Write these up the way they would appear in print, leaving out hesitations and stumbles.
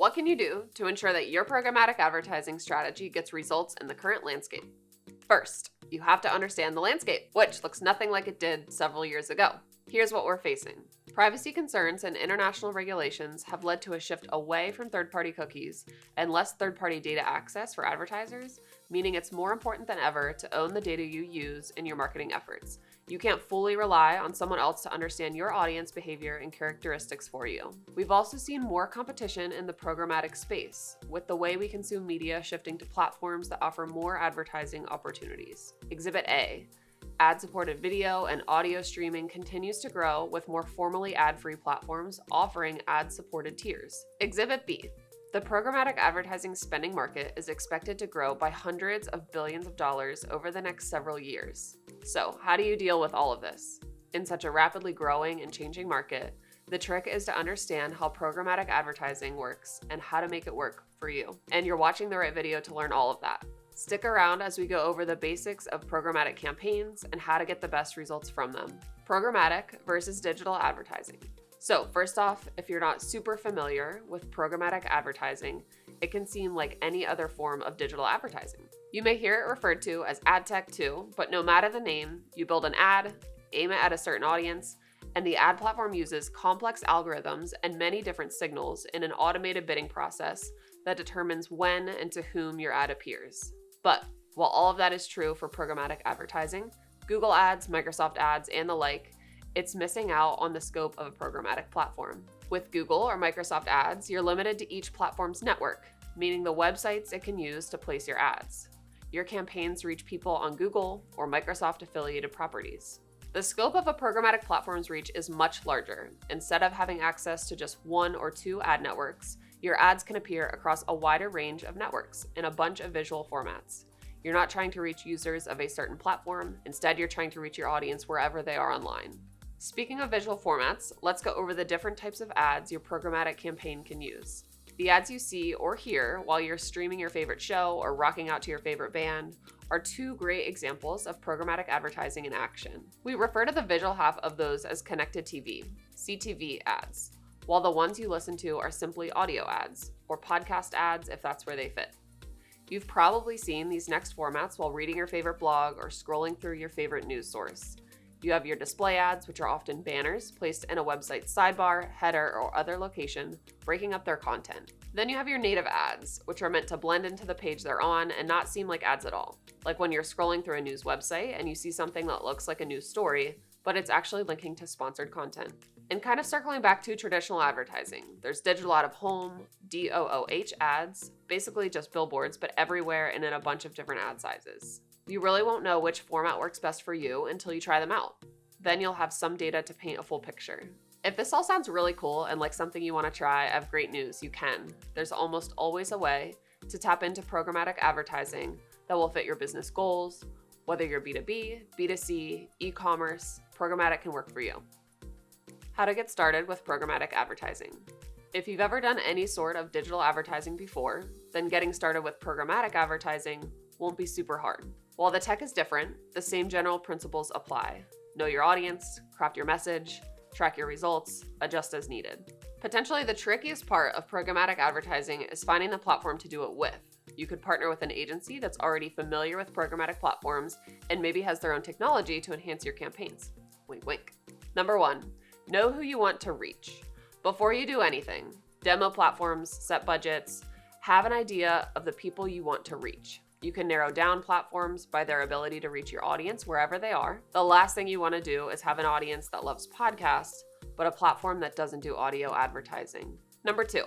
What can you do to ensure that your programmatic advertising strategy gets results in the current landscape? First, you have to understand the landscape, which looks nothing like it did several years ago. Here's what we're facing. Privacy concerns and international regulations have led to a shift away from third-party cookies and less third-party data access for advertisers, meaning it's more important than ever to own the data you use in your marketing efforts. You can't fully rely on someone else to understand your audience behavior and characteristics for you. We've also seen more competition in the programmatic space, with the way we consume media shifting to platforms that offer more advertising opportunities. Exhibit A. Ad-supported video and audio streaming continues to grow, with more formally ad-free platforms offering ad-supported tiers. Exhibit B. The programmatic advertising spending market is expected to grow by hundreds of billions of dollars over the next several years. So, how do you deal with all of this? In such a rapidly growing and changing market, the trick is to understand how programmatic advertising works and how to make it work for you. And you're watching the right video to learn all of that. Stick around as we go over the basics of programmatic campaigns and how to get the best results from them. Programmatic versus digital advertising. So first off, if you're not super familiar with programmatic advertising, it can seem like any other form of digital advertising. You may hear it referred to as adtech too, but no matter the name, you build an ad, aim it at a certain audience, and the ad platform uses complex algorithms and many different signals in an automated bidding process that determines when and to whom your ad appears. But while all of that is true for programmatic advertising, Google Ads, Microsoft Ads, and the like, it's missing out on the scope of a programmatic platform. With Google or Microsoft Ads, you're limited to each platform's network, meaning the websites it can use to place your ads. Your campaigns reach people on Google or Microsoft affiliated properties. The scope of a programmatic platform's reach is much larger. Instead of having access to just one or two ad networks, your ads can appear across a wider range of networks in a bunch of visual formats. You're not trying to reach users of a certain platform. Instead, you're trying to reach your audience wherever they are online. Speaking of visual formats, let's go over the different types of ads your programmatic campaign can use. The ads you see or hear while you're streaming your favorite show or rocking out to your favorite band are two great examples of programmatic advertising in action. We refer to the visual half of those as connected TV, CTV ads, while the ones you listen to are simply audio ads, or podcast ads if that's where they fit. You've probably seen these next formats while reading your favorite blog or scrolling through your favorite news source. You have your display ads, which are often banners placed in a website's sidebar, header, or other location, breaking up their content. Then you have your native ads, which are meant to blend into the page they're on and not seem like ads at all. Like when you're scrolling through a news website and you see something that looks like a news story, but it's actually linking to sponsored content. And kind of circling back to traditional advertising, there's digital out-of-home, DOOH ads, basically just billboards, but everywhere and in a bunch of different ad sizes. You really won't know which format works best for you until you try them out. Then you'll have some data to paint a full picture. If this all sounds really cool and like something you want to try, I have great news, you can. There's almost always a way to tap into programmatic advertising that will fit your business goals. Whether you're B2B, B2C, e-commerce, programmatic can work for you. How to get started with programmatic advertising. If you've ever done any sort of digital advertising before, then getting started with programmatic advertising won't be super hard. While the tech is different, the same general principles apply. Know your audience, craft your message, track your results, adjust as needed. Potentially the trickiest part of programmatic advertising is finding the platform to do it with. You could partner with an agency that's already familiar with programmatic platforms and maybe has their own technology to enhance your campaigns. Wink, wink. Number 1, know who you want to reach. Before you do anything, demo platforms, set budgets, have an idea of the people you want to reach. You can narrow down platforms by their ability to reach your audience wherever they are. The last thing you want to do is have an audience that loves podcasts, but a platform that doesn't do audio advertising. Number 2,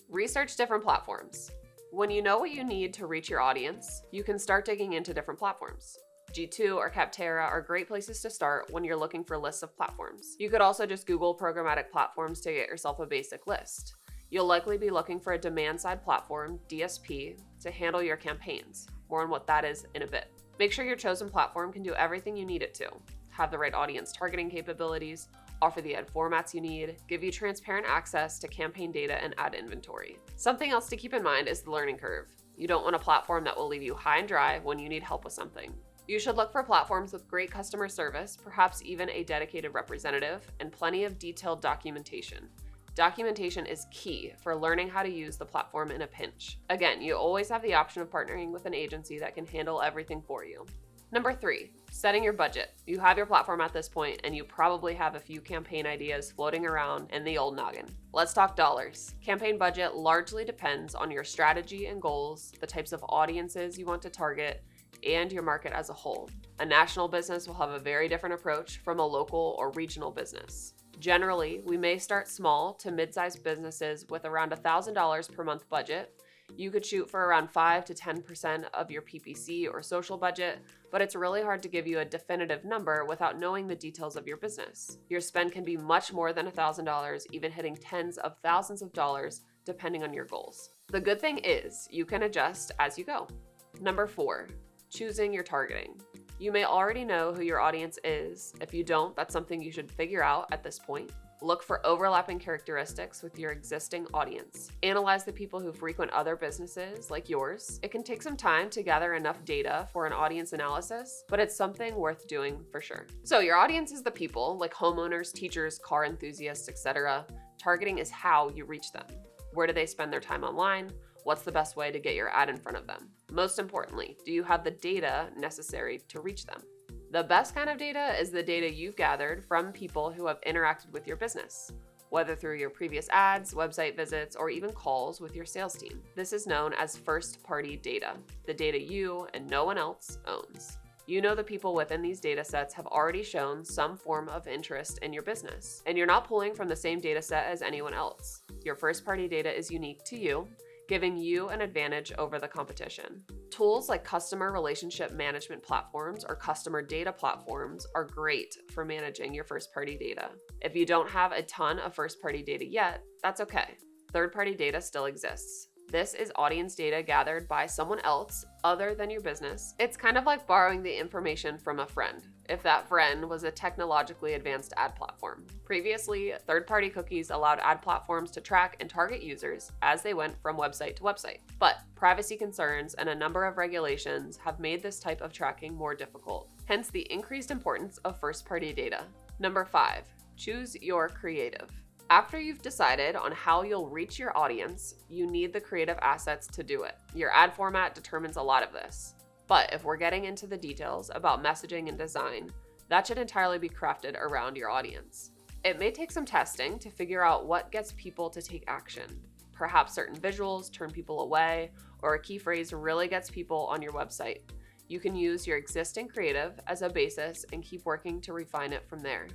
research different platforms. When you know what you need to reach your audience, you can start digging into different platforms. G2 or Capterra are great places to start when you're looking for lists of platforms. You could also just Google programmatic platforms to get yourself a basic list. You'll likely be looking for a demand-side platform, DSP, to handle your campaigns. More on what that is in a bit. Make sure your chosen platform can do everything you need it to. Have the right audience targeting capabilities, offer the ad formats you need, give you transparent access to campaign data and ad inventory. Something else to keep in mind is the learning curve. You don't want a platform that will leave you high and dry when you need help with something. You should look for platforms with great customer service, perhaps even a dedicated representative, and plenty of detailed documentation. Documentation is key for learning how to use the platform in a pinch. Again, you always have the option of partnering with an agency that can handle everything for you. Number 3, setting your budget. You have your platform at this point, and you probably have a few campaign ideas floating around in the old noggin. Let's talk dollars. Campaign budget largely depends on your strategy and goals, the types of audiences you want to target, and your market as a whole. A national business will have a very different approach from a local or regional business. Generally, we may start small to mid-sized businesses with around $1,000 per month budget. You could shoot for around 5 to 10% of your PPC or social budget, but it's really hard to give you a definitive number without knowing the details of your business. Your spend can be much more than $1,000, even hitting tens of thousands of dollars, depending on your goals. The good thing is, you can adjust as you go. Number 4, choosing your targeting. You may already know who your audience is. If you don't, that's something you should figure out at this point. Look for overlapping characteristics with your existing audience. Analyze the people who frequent other businesses like yours. It can take some time to gather enough data for an audience analysis, but it's something worth doing for sure. So your audience is the people like homeowners, teachers, car enthusiasts, etc. Targeting is how you reach them. Where do they spend their time online? What's the best way to get your ad in front of them? Most importantly, do you have the data necessary to reach them? The best kind of data is the data you've gathered from people who have interacted with your business, whether through your previous ads, website visits, or even calls with your sales team. This is known as first-party data, the data you and no one else owns. You know the people within these data sets have already shown some form of interest in your business, and you're not pulling from the same data set as anyone else. Your first-party data is unique to you, giving you an advantage over the competition. Tools like customer relationship management platforms or customer data platforms are great for managing your first-party data. If you don't have a ton of first-party data yet, that's okay. Third-party data still exists. This is audience data gathered by someone else other than your business. It's kind of like borrowing the information from a friend, if that friend was a technologically advanced ad platform. Previously, third-party cookies allowed ad platforms to track and target users as they went from website to website. But privacy concerns and a number of regulations have made this type of tracking more difficult, hence the increased importance of first-party data. Number 5, choose your creative. After you've decided on how you'll reach your audience, you need the creative assets to do it. Your ad format determines a lot of this. But if we're getting into the details about messaging and design, that should entirely be crafted around your audience. It may take some testing to figure out what gets people to take action. Perhaps certain visuals turn people away, or a key phrase really gets people on your website. You can use your existing creative as a basis and keep working to refine it from there.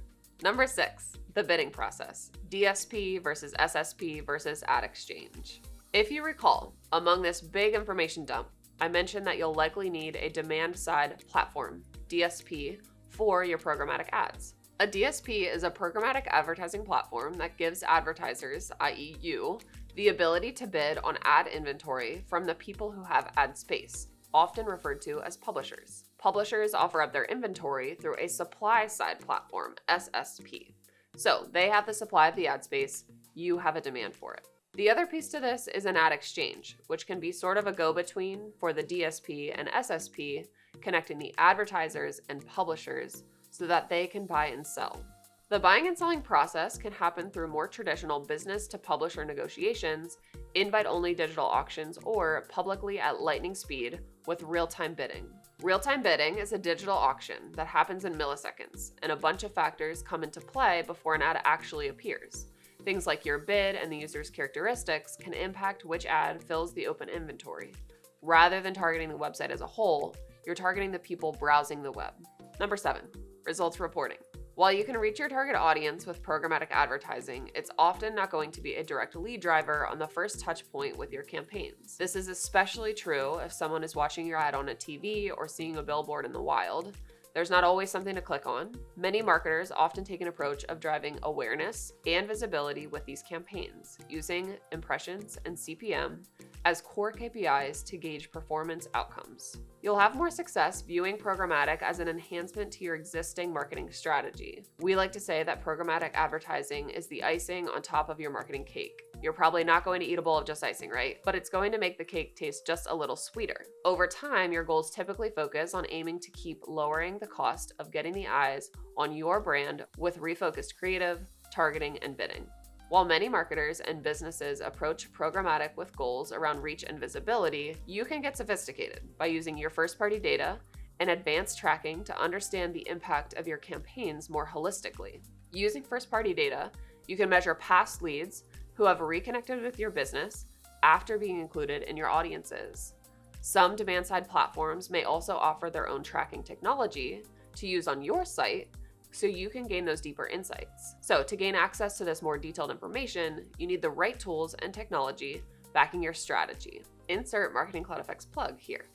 Number 6, the bidding process. DSP versus SSP versus ad exchange. If you recall, among this big information dump, I mentioned that you'll likely need a demand-side platform, DSP, for your programmatic ads. A DSP is a programmatic advertising platform that gives advertisers, i.e. you, the ability to bid on ad inventory from the people who have ad space, often referred to as publishers. Publishers offer up their inventory through a supply-side platform, SSP. So they have the supply of the ad space, you have a demand for it. The other piece to this is an ad exchange, which can be sort of a go-between for the DSP and SSP, connecting the advertisers and publishers so that they can buy and sell. The buying and selling process can happen through more traditional business-to-publisher negotiations, invite-only digital auctions, or publicly at lightning speed with real-time bidding. Real-time bidding is a digital auction that happens in milliseconds, and a bunch of factors come into play before an ad actually appears. Things like your bid and the user's characteristics can impact which ad fills the open inventory. Rather than targeting the website as a whole, you're targeting the people browsing the web. Number 7, results reporting. While you can reach your target audience with programmatic advertising, it's often not going to be a direct lead driver on the first touch point with your campaigns. This is especially true if someone is watching your ad on a TV or seeing a billboard in the wild. There's not always something to click on. Many marketers often take an approach of driving awareness and visibility with these campaigns, using impressions and CPM as core KPIs to gauge performance outcomes. You'll have more success viewing programmatic as an enhancement to your existing marketing strategy. We like to say that programmatic advertising is the icing on top of your marketing cake. You're probably not going to eat a bowl of just icing, right? But it's going to make the cake taste just a little sweeter. Over time, your goals typically focus on aiming to keep lowering the cost of getting the eyes on your brand with refocused creative, targeting, and bidding. While many marketers and businesses approach programmatic with goals around reach and visibility, you can get sophisticated by using your first-party data and advanced tracking to understand the impact of your campaigns more holistically. Using first-party data, you can measure past leads who have reconnected with your business after being included in your audiences. Some demand-side platforms may also offer their own tracking technology to use on your site so you can gain those deeper insights. So to gain access to this more detailed information, you need the right tools and technology backing your strategy. Insert Marketing Cloud FX plug here.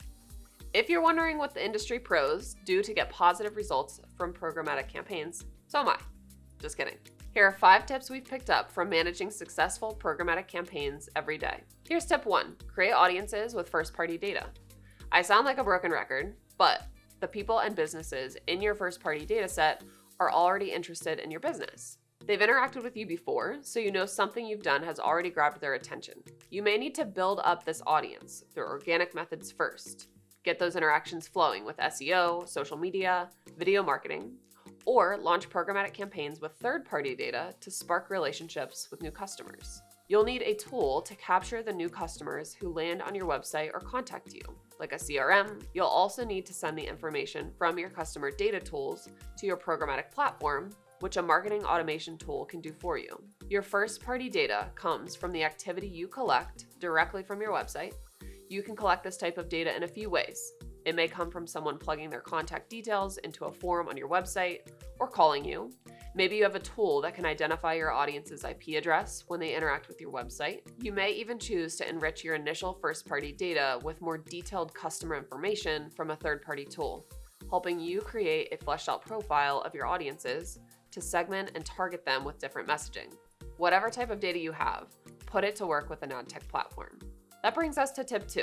If you're wondering what the industry pros do to get positive results from programmatic campaigns, so am I. Just kidding. Here are 5 tips we've picked up from managing successful programmatic campaigns every day. Here's tip 1, create audiences with first-party data. I sound like a broken record, but the people and businesses in your first-party data set are already interested in your business. They've interacted with you before, so you know something you've done has already grabbed their attention. You may need to build up this audience through organic methods first. Get those interactions flowing with SEO, social media, video marketing, or launch programmatic campaigns with third-party data to spark relationships with new customers. You'll need a tool to capture the new customers who land on your website or contact you, like a CRM. You'll also need to send the information from your customer data tools to your programmatic platform, which a marketing automation tool can do for you. Your first-party data comes from the activity you collect directly from your website. You can collect this type of data in a few ways. It may come from someone plugging their contact details into a form on your website or calling you. Maybe you have a tool that can identify your audience's IP address when they interact with your website. You may even choose to enrich your initial first-party data with more detailed customer information from a third-party tool, helping you create a fleshed-out profile of your audiences to segment and target them with different messaging. Whatever type of data you have, put it to work with an ad tech platform. That brings us to tip 2.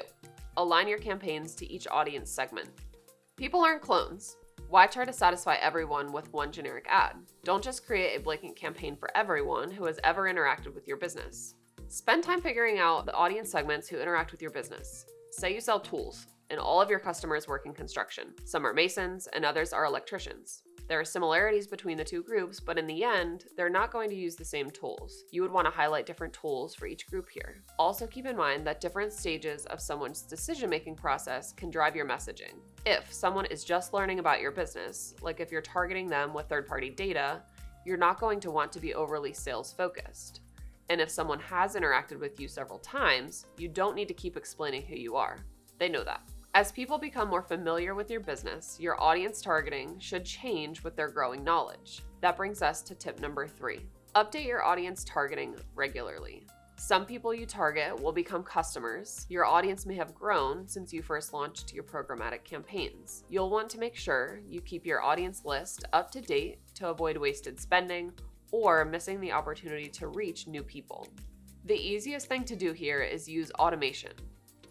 Align your campaigns to each audience segment. People aren't clones. Why try to satisfy everyone with one generic ad? Don't just create a blanket campaign for everyone who has ever interacted with your business. Spend time figuring out the audience segments who interact with your business. Say you sell tools, and all of your customers work in construction. Some are masons, and others are electricians. There are similarities between the two groups, but in the end, they're not going to use the same tools. You would want to highlight different tools for each group here. Also keep in mind that different stages of someone's decision-making process can drive your messaging. If someone is just learning about your business, like if you're targeting them with third-party data, you're not going to want to be overly sales-focused. And if someone has interacted with you several times, you don't need to keep explaining who you are. They know that. As people become more familiar with your business, your audience targeting should change with their growing knowledge. That brings us to tip number 3. Update your audience targeting regularly. Some people you target will become customers. Your audience may have grown since you first launched your programmatic campaigns. You'll want to make sure you keep your audience list up to date to avoid wasted spending or missing the opportunity to reach new people. The easiest thing to do here is use automation.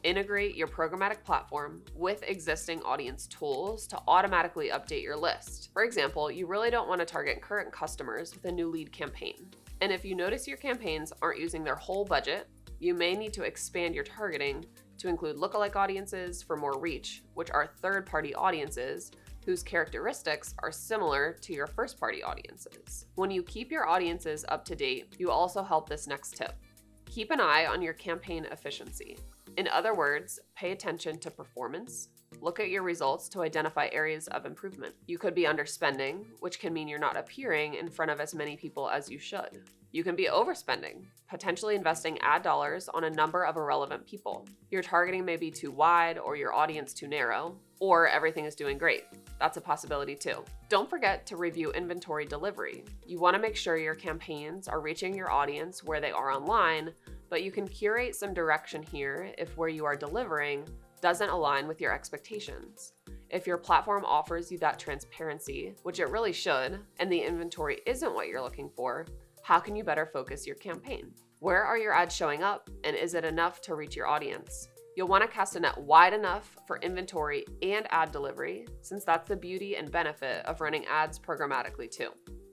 Integrate your programmatic platform with existing audience tools to automatically update your list. For example, you really don't want to target current customers with a new lead campaign. And if you notice your campaigns aren't using their whole budget, you may need to expand your targeting to include lookalike audiences for more reach, which are third-party audiences whose characteristics are similar to your first-party audiences. When you keep your audiences up to date, you also help this next tip. Keep an eye on your campaign efficiency. In other words, pay attention to performance. Look at your results to identify areas of improvement. You could be underspending, which can mean you're not appearing in front of as many people as you should. You can be overspending, potentially investing ad dollars on a number of irrelevant people. Your targeting may be too wide or your audience too narrow, or everything is doing great. That's a possibility too. Don't forget to review inventory delivery. You want to make sure your campaigns are reaching your audience where they are online, but you can curate some direction here if where you are delivering doesn't align with your expectations. If your platform offers you that transparency, which it really should, and the inventory isn't what you're looking for, how can you better focus your campaign? Where are your ads showing up, and is it enough to reach your audience? You'll want to cast a net wide enough for inventory and ad delivery, since that's the beauty and benefit of running ads programmatically too.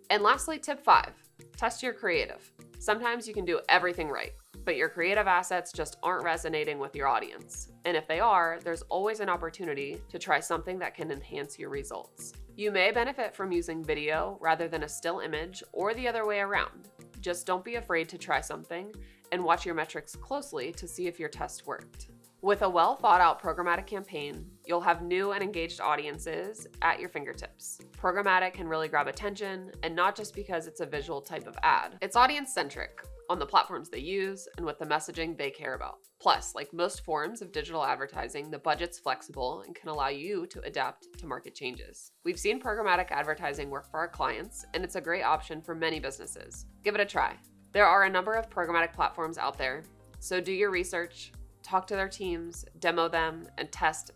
And lastly, tip 5, test your creative. Sometimes you can do everything right, but your creative assets just aren't resonating with your audience. And if they are, there's always an opportunity to try something that can enhance your results. You may benefit from using video rather than a still image or the other way around. Just don't be afraid to try something and watch your metrics closely to see if your test worked. With a well thought out programmatic campaign, you'll have new and engaged audiences at your fingertips. Programmatic can really grab attention, and not just because it's a visual type of ad. It's audience centric on the platforms they use and with the messaging they care about. Plus, like most forms of digital advertising, the budget's flexible and can allow you to adapt to market changes. We've seen programmatic advertising work for our clients, and it's a great option for many businesses. Give it a try. There are a number of programmatic platforms out there, so do your research, talk to their teams, demo them, and test.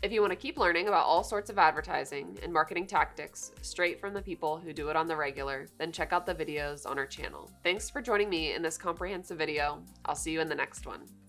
If you want to keep learning about all sorts of advertising and marketing tactics straight from the people who do it on the regular, then check out the videos on our channel. Thanks for joining me in this comprehensive video. I'll see you in the next one.